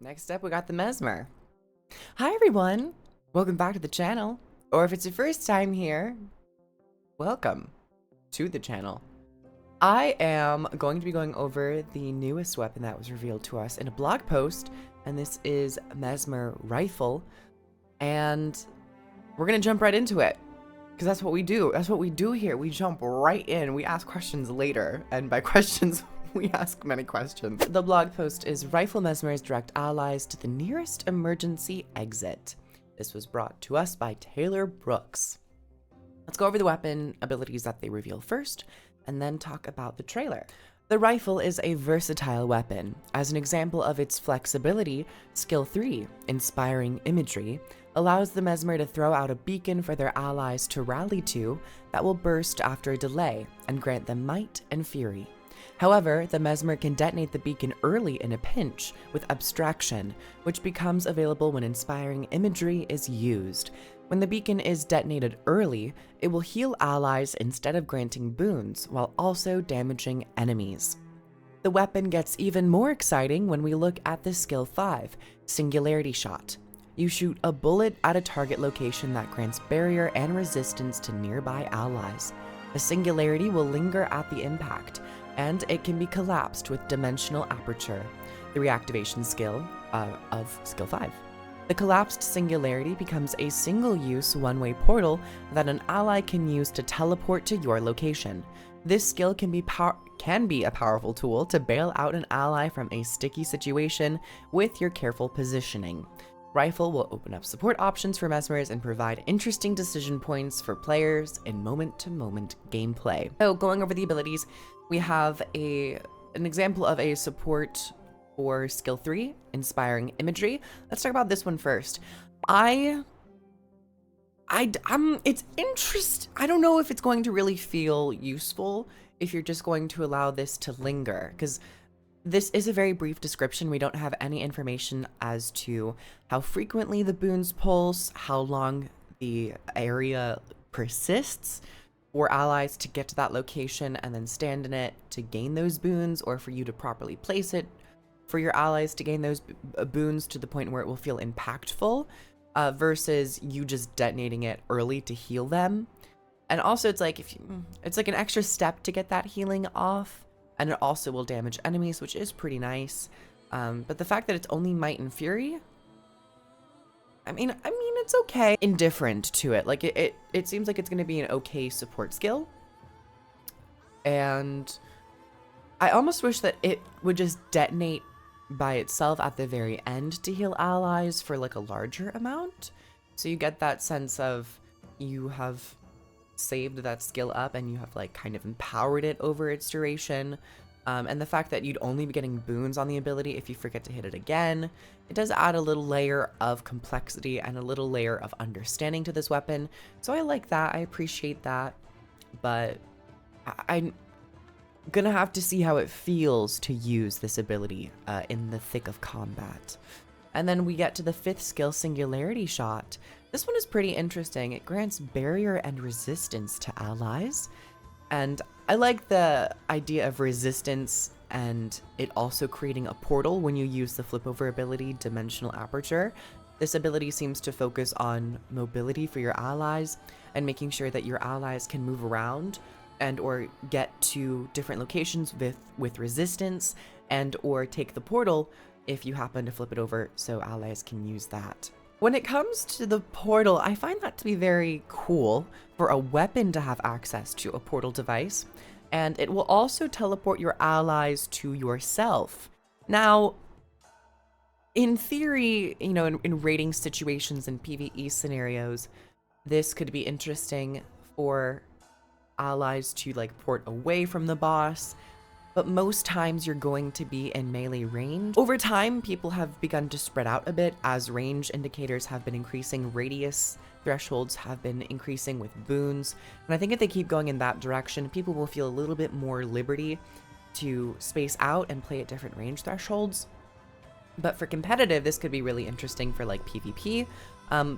Next up, we got the Mesmer. Hi everyone! Welcome back to the channel. Or if it's your first time here, welcome to the channel. I am going to be going over the newest weapon that was revealed to us in a blog post, and this is Mesmer Rifle. And we're gonna jump right into it, because that's what we do. That's what we do here. We jump right in. We ask questions later, and by questions, we ask many questions. The blog post is Rifle Mesmers direct allies to the nearest emergency exit. This was brought to us by Taylor Brooks. Let's go over the weapon abilities that they reveal first, and then talk about the trailer. The rifle is a versatile weapon. As an example of its flexibility, Skill 3, Inspiring Imagery, allows the Mesmer to throw out a beacon for their allies to rally to that will burst after a delay and grant them might and fury. However, the Mesmer can detonate the beacon early in a pinch with Abstraction, which becomes available when Inspiring Imagery is used. When the beacon is detonated early, it will heal allies instead of granting boons, while also damaging enemies. The weapon gets even more exciting when we look at the Skill 5, Singularity Shot. You shoot a bullet at a target location that grants barrier and resistance to nearby allies. The singularity will linger at the impact, and it can be collapsed with Dimensional Aperture, the reactivation skill of Skill 5. The collapsed singularity becomes a single-use one-way portal that an ally can use to teleport to your location. This skill can be a powerful tool to bail out an ally from a sticky situation with your careful positioning. Rifle will open up support options for Mesmers and provide interesting decision points for players in moment-to-moment gameplay. So going over the abilities, we have an example of a support for Skill 3, Inspiring Imagery. Let's talk about this one first. It's interesting. I don't know if it's going to really feel useful if you're just going to allow this to linger, because this is a very brief description. We don't have any information as to how frequently the boons pulse, how long the area persists for allies to get to that location and then stand in it to gain those boons, or for you to properly place it for your allies to gain those boons to the point where it will feel impactful, versus you just detonating it early to heal them. And also it's like it's like an extra step to get that healing off, and it also will damage enemies, which is pretty nice. But the fact that it's only might and fury, I mean, it's okay. Indifferent to it. Like it seems like it's going to be an okay support skill. And I almost wish that it would just detonate by itself at the very end to heal allies for like a larger amount. So you get that sense of you have saved that skill up and you have like kind of empowered it over its duration. And the fact that you'd only be getting boons on the ability if you forget to hit it again, it does add a little layer of complexity and a little layer of understanding to this weapon. So I like that, I appreciate that, but I'm gonna have to see how it feels to use this ability in the thick of combat. And then we get to the 5th skill, Singularity Shot. This one is pretty interesting. It grants barrier and resistance to allies. And I like the idea of resistance and it also creating a portal when you use the flip over ability, Dimensional Aperture. This ability seems to focus on mobility for your allies and making sure that your allies can move around and or get to different locations with resistance, and or take the portal if you happen to flip it over so allies can use that. When it comes to the portal, I find that to be very cool for a weapon to have access to a portal device, and it will also teleport your allies to yourself. Now, in theory, you know, in raiding situations and PvE scenarios, this could be interesting for allies to like port away from the boss, but most times you're going to be in melee range. Over time, people have begun to spread out a bit as range indicators have been increasing, radius thresholds have been increasing with boons, and I think if they keep going in that direction, people will feel a little bit more liberty to space out and play at different range thresholds. But for competitive, this could be really interesting for like PvP,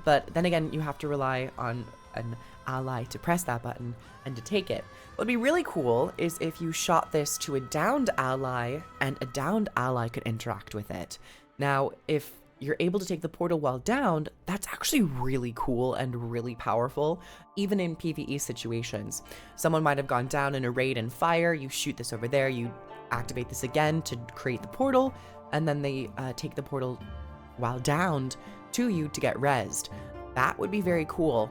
but then again, you have to rely on an ally to press that button and to take it. What would be really cool is if you shot this to a downed ally and a downed ally could interact with it. Now, if you're able to take the portal while downed, that's actually really cool and really powerful, even in PvE situations. Someone might have gone down in a raid and fire, you shoot this over there, you activate this again to create the portal, and then they take the portal while downed to you to get rezzed. That would be very cool.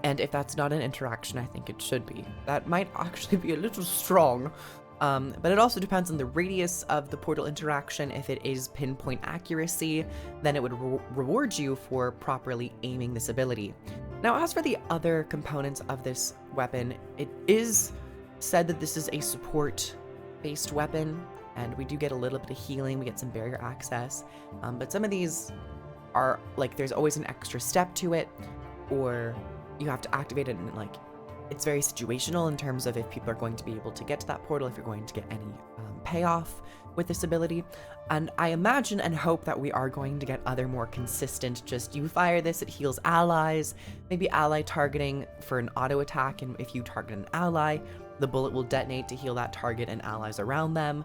And if that's not an interaction, I think it should be. That might actually be a little strong. But it also depends on the radius of the portal interaction. If it is pinpoint accuracy, then it would reward you for properly aiming this ability. Now, as for the other components of this weapon, it is said that this is a support-based weapon, and we do get a little bit of healing, we get some barrier access, but some of these are, like, there's always an extra step to it, or you have to activate it, and, like, it's very situational in terms of if people are going to be able to get to that portal, if you're going to get any payoff with this ability. And I imagine and hope that we are going to get other more consistent, just you fire this, it heals allies, maybe ally targeting for an auto attack, and if you target an ally, the bullet will detonate to heal that target and allies around them,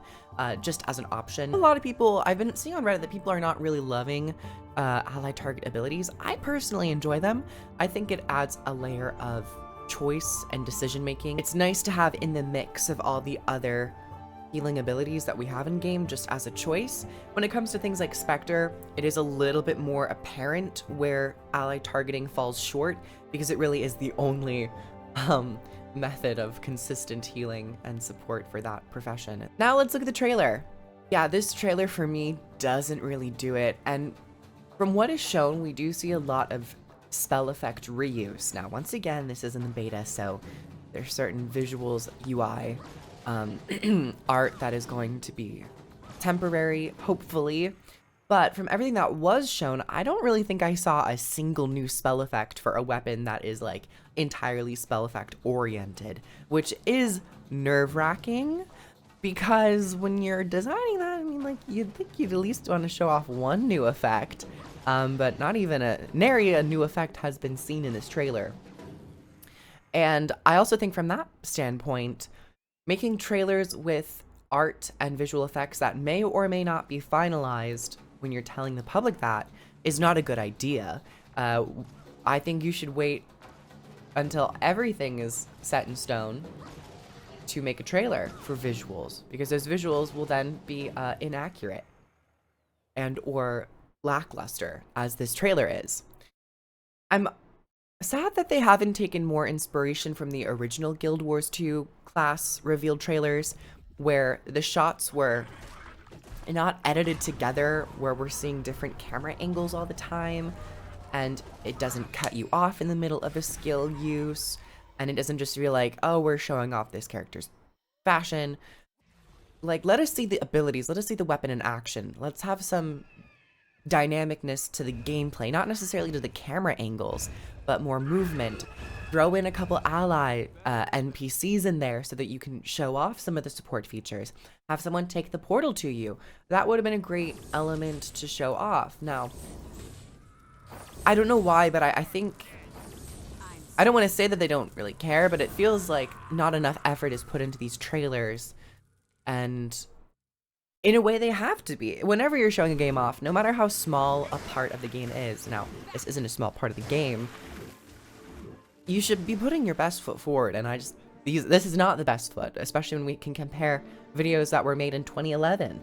just as an option. A lot of people, I've been seeing on Reddit that people are not really loving ally target abilities. I personally enjoy them. I think it adds a layer of choice and decision making. It's nice to have in the mix of all the other healing abilities that we have in game just as a choice. When it comes to things like Spectre, it is a little bit more apparent where ally targeting falls short, because it really is the only method of consistent healing and support for that profession. Now let's look at the trailer. Yeah, this trailer for me doesn't really do it, and from what is shown, we do see a lot of spell effect reuse. Now, once again, this is in the beta, so there's certain visuals, UI, art that is going to be temporary, hopefully. But from everything that was shown, I don't really think I saw a single new spell effect for a weapon that is like entirely spell effect oriented, which is nerve-wracking, because when you're designing that, I mean, like, you'd think you'd at least want to show off one new effect. But not even nary a new effect has been seen in this trailer. And I also think from that standpoint, making trailers with art and visual effects that may or may not be finalized when you're telling the public that is not a good idea. I think you should wait until everything is set in stone to make a trailer for visuals, because those visuals will then be inaccurate and or lackluster, as this trailer is. I'm sad that they haven't taken more inspiration from the original Guild Wars 2 class revealed trailers, where the shots were not edited together, where we're seeing different camera angles all the time, and it doesn't cut you off in the middle of a skill use, and it doesn't just feel like, oh, we're showing off this character's fashion. Like, let us see the abilities, let us see the weapon in action, let's have some dynamicness to the gameplay, not necessarily to the camera angles, but more movement. Throw in a couple ally NPCs in there so that you can show off some of the support features. Have someone take the portal to you. That would have been a great element to show off. Now, I don't know why, but I think, I don't want to say that they don't really care, but it feels like not enough effort is put into these trailers, and in a way they have to be. Whenever you're showing a game off, no matter how small a part of the game is, now this isn't a small part of the game, you should be putting your best foot forward, and this is not the best foot, especially when we can compare videos that were made in 2011.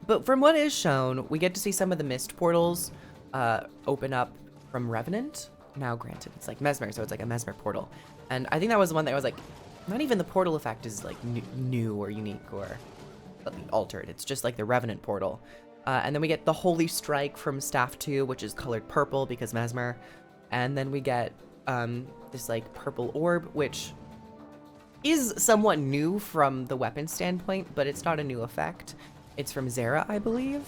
But from what is shown, we get to see some of the mist portals open up from Revenant. Now granted, it's like Mesmer, so it's like a Mesmer portal, and I think that was the one that was like, not even the portal effect is like new or unique or altered, it's just like the Revenant portal. And then we get the Holy Strike from Staff 2, which is colored purple because Mesmer, and then we get this like purple orb, which is somewhat new from the weapon standpoint, but it's not a new effect. It's from Zera, I believe.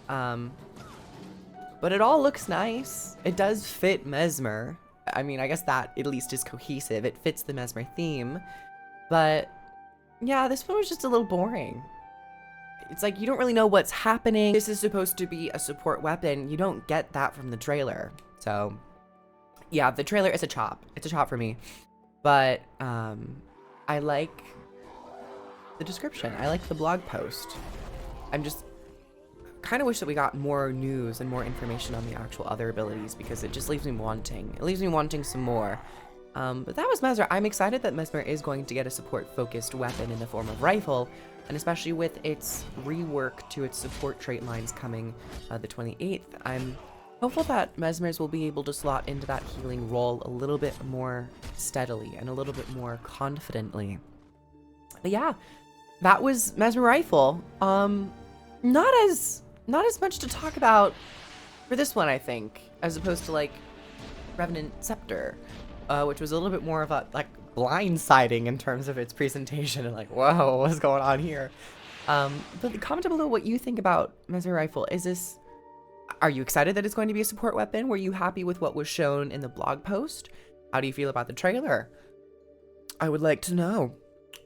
But it all looks nice. It does fit Mesmer. I mean, I guess that at least is cohesive. It fits the Mesmer theme. But yeah, this one was just a little boring. It's like, you don't really know what's happening. This is supposed to be a support weapon. You don't get that from the trailer. So yeah, the trailer is a chop. It's a chop for me. But I like the description. I like the blog post. I'm just kind of wish that we got more news and more information on the actual other abilities, because it just leaves me wanting. It leaves me wanting some more. But that was Mesmer. I'm excited that Mesmer is going to get a support-focused weapon in the form of rifle, and especially with its rework to its support trait lines coming the 28th. I'm hopeful that Mesmer's will be able to slot into that healing role a little bit more steadily and a little bit more confidently. But yeah, that was Mesmer Rifle. Not as much to talk about for this one, I think, as opposed to like Revenant Scepter, which was a little bit more of a like blindsiding in terms of its presentation and like, whoa, what's going on here? But comment down below what you think about Mesmer Rifle. Are you excited that it's going to be a support weapon? Were you happy with what was shown in the blog post? How do you feel about the trailer? I would like to know.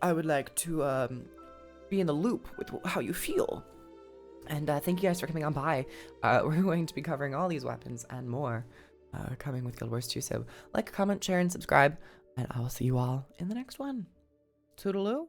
I would like to be in the loop with how you feel. And thank you guys for coming on by. We're going to be covering all these weapons and more coming with Guild Wars 2. So like, comment, share, and subscribe. And I will see you all in the next one. Toodaloo.